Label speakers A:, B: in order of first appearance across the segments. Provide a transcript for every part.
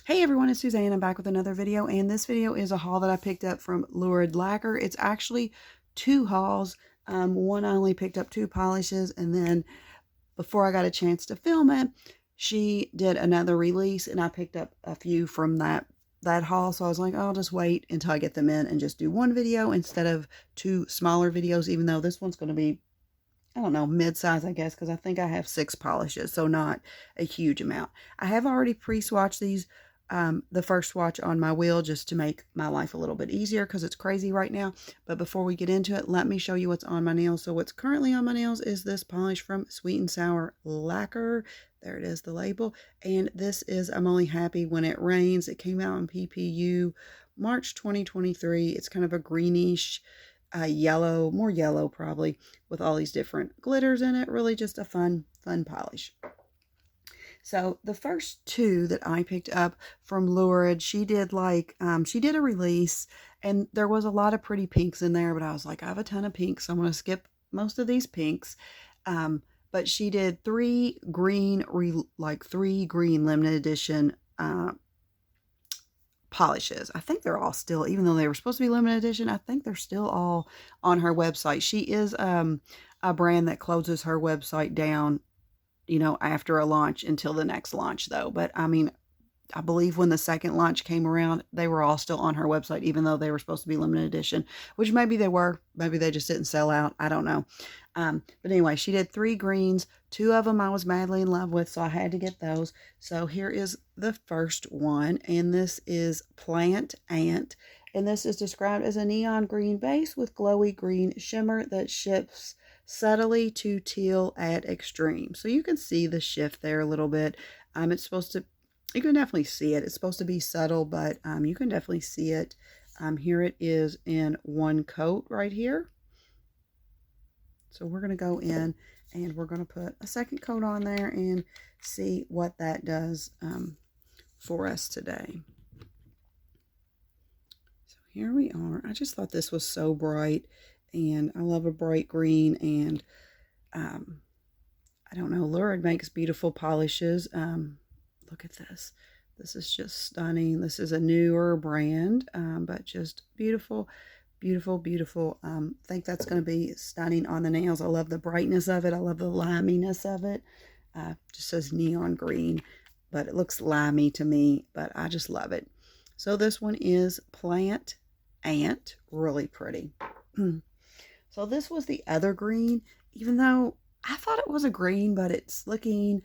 A: Hey everyone, it's Suzanne. I'm back with another video, and this video is a haul that I picked up from Lurid Lacquer. It's actually two hauls. One I only picked up two polishes, and then before I got a chance to film it, she did another release, and I picked up a few from that haul. So I was like, oh, I'll just wait until I get them in and just do one video instead of two smaller videos, even though this one's going to be, I don't know, mid-size, I guess, because I think I have 6 polishes, so not a huge amount. I have already pre-swatched these, the first swatch on my wheel just to make my life a little bit easier because it's crazy right now. But before we get into it, let me show you what's on my nails. So what's currently on my nails is this polish from Sweet and Sour Lacquer. There it is, the label. And this is I'm Only Happy When It Rains. It came out in PPU March 2023. It's kind of a greenish, yellow, more yellow probably, with all these different glitters in it. Really just a fun polish. So the first two that I picked up from Lurid, she did she did a release, and there was a lot of pretty pinks in there, but I was like, I have a ton of pinks, so I'm going to skip most of these pinks. But she did three green limited edition polishes. I think they're all still, even though they were supposed to be limited edition, I think they're still all on her website. She is a brand that closes her website down, after a launch until the next launch though. But I mean, I believe when the second launch came around, they were all still on her website, even though they were supposed to be limited edition, which maybe they were, maybe they just didn't sell out. I don't know. But anyway, she did 3 greens. 2 of them I was madly in love with, so I had to get those. So here is the first one, and this is Plant Ant. And this is described as a neon green base with glowy green shimmer that shifts subtly to teal at extreme. So you can see the shift there a little bit. It's supposed to, you can definitely see it. It's supposed to be subtle, but you can definitely see it. Here it is in one coat right here. So we're going to go in and we're going to put a second coat on there and see what that does for us today. So here we are. I just thought this was so bright, and I love a bright green, and I don't know, Lurid makes beautiful polishes. Look at this. This is just stunning. This is a newer brand, but just beautiful, beautiful, beautiful. I think that's going to be stunning on the nails. I love the brightness of it. I love the liminess of it. Just says neon green, but it looks limey to me, but I just love it. So this one is Plant Ant. Really pretty. So this was the other green, even though I thought it was a green, but it's looking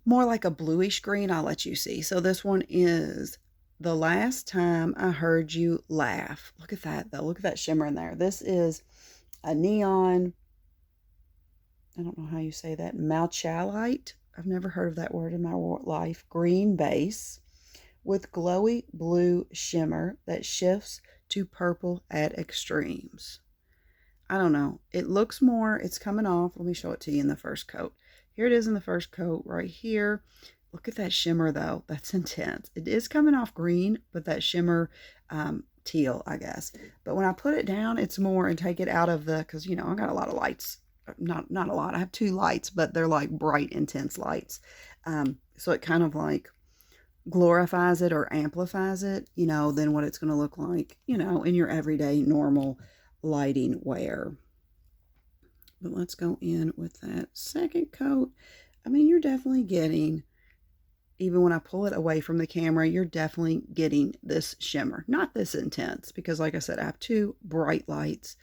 A: more like a bluish green. I'll let you see. So this one is The Last Time I Heard You Laugh. Look at that though. Look at that shimmer in there. This is a neon, I don't know how you say that, malchalite. I've never heard of that word in my life. Green base with glowy blue shimmer that shifts to purple at extremes. I don't know. It looks more, it's coming off. Let me show it to you in the first coat. Here it is in the first coat right here. Look at that shimmer though. That's intense. It is coming off green, but that shimmer, teal, I guess. But when I put it down, it's more, and take it out of the, because I got a lot of lights. Not a lot. I have 2 lights, but they're like bright, intense lights. So it kind of like glorifies it or amplifies it, than what it's going to look like, in your everyday normal lighting wear. But let's go in with that second coat. I mean, you're definitely getting, even when I pull it away from the camera, you're definitely getting this shimmer. Not this intense, because like I said, I have 2 bright lights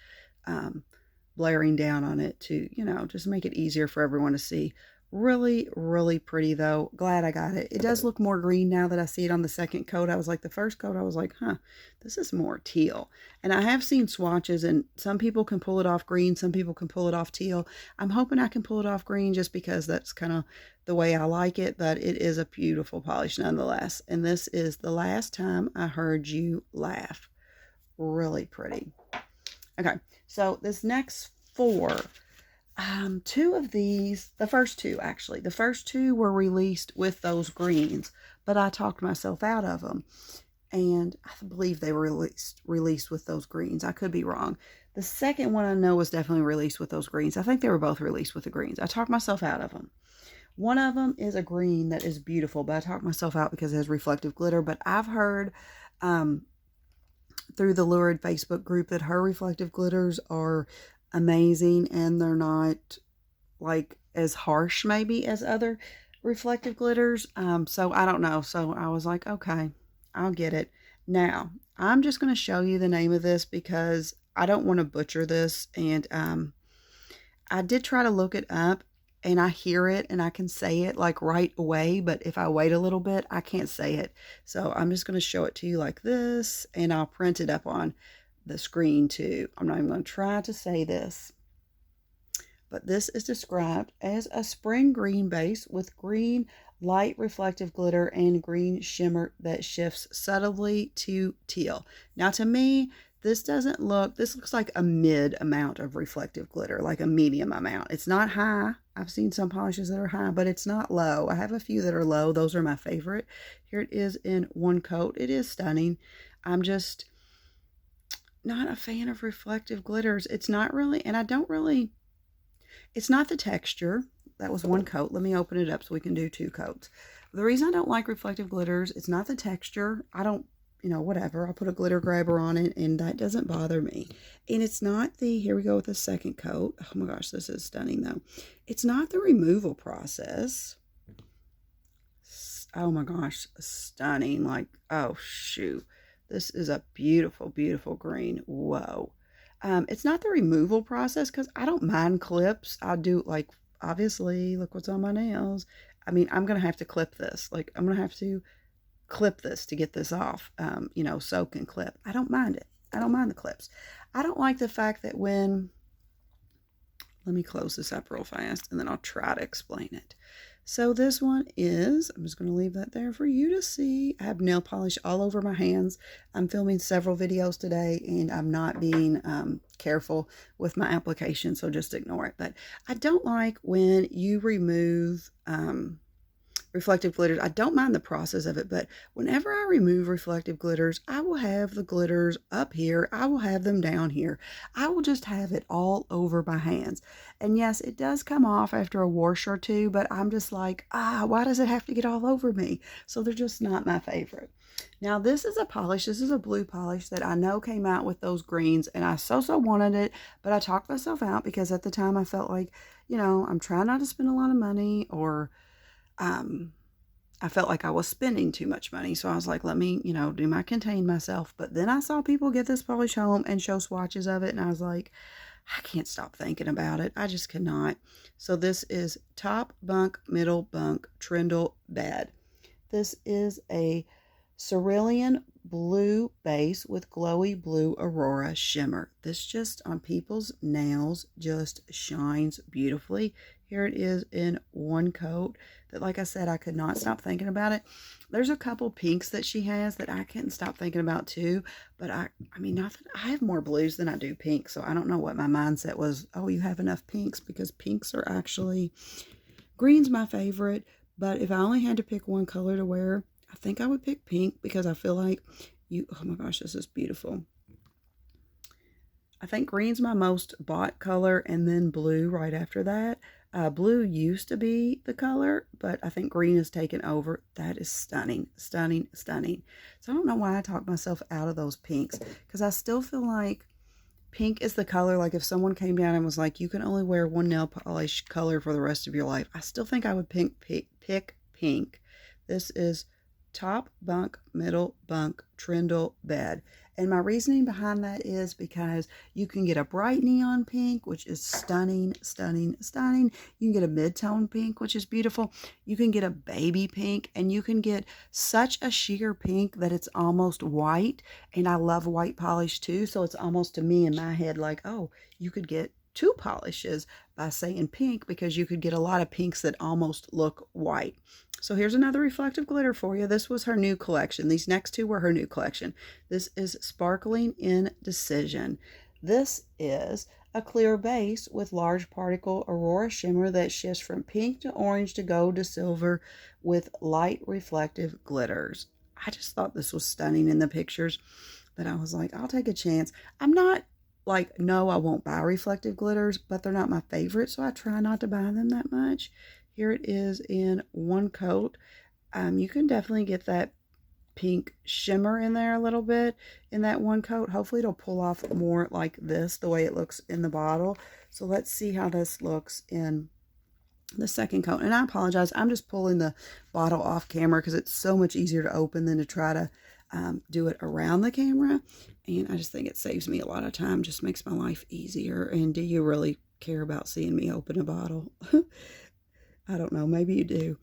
A: blaring down on it to, just make it easier for everyone to see. Really, really pretty though. Glad I got it. It does look more green now that I see it on the second coat. I was like, the first coat, I was like, huh, this is more teal. And I have seen swatches, and some people can pull it off green, some people can pull it off teal. I'm hoping I can pull it off green just because that's kind of the way I like it, but it is a beautiful polish nonetheless. And this is The Last Time I Heard You Laugh. Really pretty. Okay, so this next 4, 2 of these, the first 2 actually, the first 2 were released with those greens, but I talked myself out of them, and I believe they were released with those greens. I could be wrong. The second one I know was definitely released with those greens. I think they were both released with the greens. I talked myself out of them. One of them is a green that is beautiful, but I talked myself out because it has reflective glitter. But I've heard through the Lurid Facebook group that her reflective glitters are amazing, and they're not like as harsh maybe as other reflective glitters. So I don't know. So I was like, okay, I'll get it. Now, I'm just going to show you the name of this because I don't want to butcher this. And I did try to look it up, and I hear it and I can say it like right away. But if I wait a little bit, I can't say it. So I'm just going to show it to you like this, and I'll print it up on the screen too. I'm not even going to try to say this. But this is described as a spring green base with green light reflective glitter and green shimmer that shifts subtly to teal. Now to me, this looks like a mid amount of reflective glitter, like a medium amount. It's not high. I've seen some polishes that are high, but it's not low. I have a few that are low. Those are my favorite. Here it is in one coat. It is stunning. I'm just not a fan of reflective glitters. It's not really, and it's not the texture. That was one coat. Let me open it up so we can do two coats. The reason I don't like reflective glitters, it's not the texture. I don't, whatever. I'll put a glitter grabber on it and that doesn't bother me. And it's not here we go with the second coat. Oh my gosh, this is stunning though. It's not the removal process. Oh my gosh, stunning. Like, oh shoot. This is a beautiful, beautiful green. Whoa. It's not the removal process because I don't mind clips. I'll do like, obviously, look what's on my nails. I mean, I'm going to have to clip this. Like, I'm going to have to clip this to get this off, soak and clip. I don't mind it. I don't mind the clips. I don't like the fact that let me close this up real fast and then I'll try to explain it. So this one is, I'm just going to leave that there for you to see. I have nail polish all over my hands. I'm filming several videos today and I'm not being careful with my application, so just ignore it. But I don't like when you remove reflective glitters. I don't mind the process of it, but whenever I remove reflective glitters, I will have the glitters up here. I will have them down here. I will just have it all over my hands. And yes, it does come off after a wash or two, but I'm just like, why does it have to get all over me? So they're just not my favorite. Now this is a polish. This is a blue polish that I know came out with those greens, and I so wanted it, but I talked myself out because at the time I felt like, I'm trying not to spend a lot of money, or I felt like I was spending too much money. So I was like, let me, contain myself. But then I saw people get this polish home and show swatches of it. And I was like, I can't stop thinking about it. I just cannot. So this is top bunk, middle bunk, Trundle bed. This is a cerulean blue base with glowy blue aurora shimmer. This just on people's nails just shines beautifully. Here it is in one coat that, like I said, I could not stop thinking about it. There's a couple pinks that she has that I couldn't stop thinking about too. But I mean, not that I have more blues than I do pinks. So I don't know what my mindset was. Oh, you have enough pinks, because pinks are actually, green's my favorite. But if I only had to pick one color to wear, I think I would pick pink, because I feel like oh my gosh, this is beautiful. I think green's my most bought color, and then blue right after that. Blue used to be the color, but I think green has taken over. That is stunning, stunning, stunning. So I don't know why I talked myself out of those pinks, because I still feel like pink is the color. Like if someone came down and was like, you can only wear one nail polish color for the rest of your life, I still think I would pick pink. This is top bunk, middle bunk, Trundle bed. And my reasoning behind that is because you can get a bright neon pink, which is stunning, stunning, stunning. You can get a mid-tone pink, which is beautiful. You can get a baby pink, and you can get such a sheer pink that it's almost white. And I love white polish too. So it's almost, to me in my head, like, oh, you could get two polishes by saying pink, because you could get a lot of pinks that almost look white. So here's another reflective glitter for you. This was her new collection. These next two were her new collection. This is Sparkling Indecision. This is a clear base with large particle aurora shimmer that shifts from pink to orange to gold to silver with light reflective glitters. I just thought this was stunning in the pictures, that I was like, I'll take a chance. I'm not like, no, I won't buy reflective glitters, but they're not my favorite, so I try not to buy them that much. Here it is in one coat. You can definitely get that pink shimmer in there a little bit in that one coat. Hopefully it'll pull off more like this, the way it looks in the bottle. So let's see how this looks in the second coat. And I apologize, I'm just pulling the bottle off camera because it's so much easier to open than to try to do it around the camera. And I just think it saves me a lot of time, just makes my life easier. And do you really care about seeing me open a bottle? I don't know, maybe you do.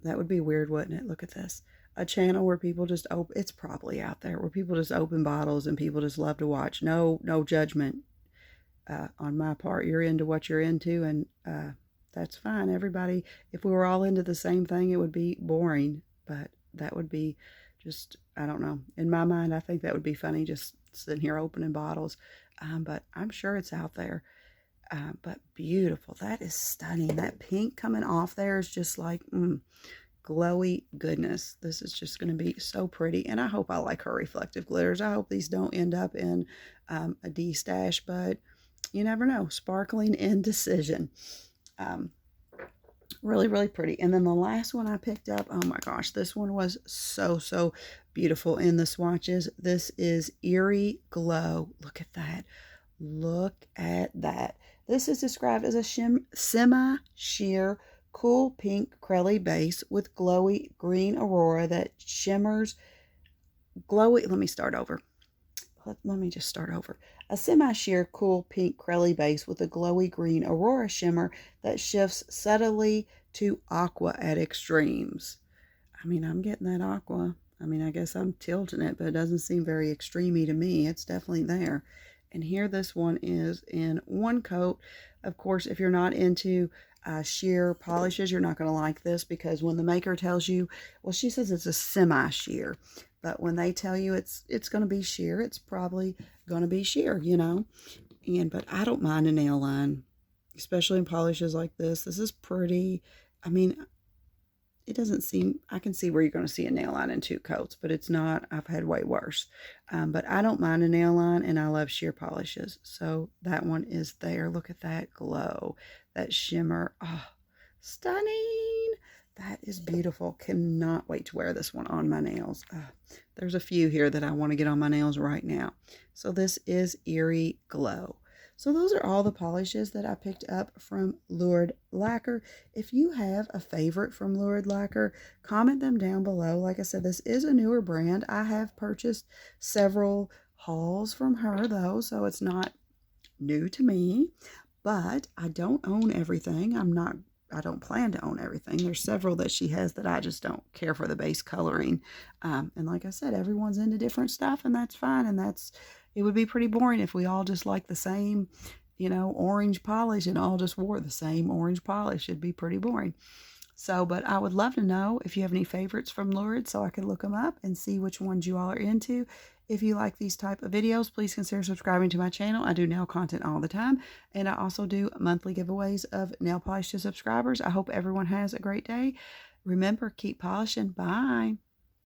A: That would be weird, wouldn't it? Look at this. A channel where people just open, it's probably out there, where people just open bottles and people just love to watch. No judgment on my part. You're into what you're into, and that's fine. Everybody, if we were all into the same thing, it would be boring, but that would be just, I don't know. In my mind, I think that would be funny, just sitting here opening bottles. But I'm sure it's out there. But beautiful. That is stunning. That pink coming off there is just like glowy goodness. This is just going to be so pretty. And I hope I like her reflective glitters. I hope these don't end up in a D stash, but you never know. Sparkling Indecision. Really, really pretty. And then the last one I picked up, oh my gosh, this one was so beautiful in the swatches. This is Eerie Glow. Look at that. Look at that. This is described as a semi-sheer, cool pink Crelly base with glowy green aurora that shimmers glowy. Let me start over. Let me just start over. A semi-sheer, cool pink Crelly base with a glowy green aurora shimmer that shifts subtly to aqua at extremes. I mean, I'm getting that aqua. I mean, I guess I'm tilting it, but it doesn't seem very extremey to me. It's definitely there. And here this one is in one coat. Of course, if you're not into sheer polishes, you're not going to like this, because when the maker tells you, well, she says it's a semi-sheer, but when they tell you it's going to be sheer, it's probably going to be sheer, you know. But I don't mind a nail line, especially in polishes like this. This is pretty. I mean, it doesn't seem, I can see where you're going to see a nail line in two coats, but it's not. I've had way worse. But I don't mind a nail line, and I love sheer polishes. So that one is there. Look at that glow, that shimmer. Oh, stunning. That is beautiful. Cannot wait to wear this one on my nails. There's a few here that I want to get on my nails right now. So this is Eerie Glow. So those are all the polishes that I picked up from Lurid Lacquer. If you have a favorite from Lurid Lacquer, comment them down below. Like I said, this is a newer brand. I have purchased several hauls from her though, so it's not new to me. But I don't own everything. I don't plan to own everything. There's several that she has that I just don't care for the base coloring. And like I said, everyone's into different stuff, and that's fine. And it would be pretty boring if we all just like the same, you know, orange polish and all just wore the same orange polish. It'd be pretty boring. So, but I would love to know if you have any favorites from Lurid, so I can look them up and see which ones you all are into. If you like these type of videos, please consider subscribing to my channel. I do nail content all the time, and I also do monthly giveaways of nail polish to subscribers. I hope everyone has a great day. Remember, keep polishing. Bye.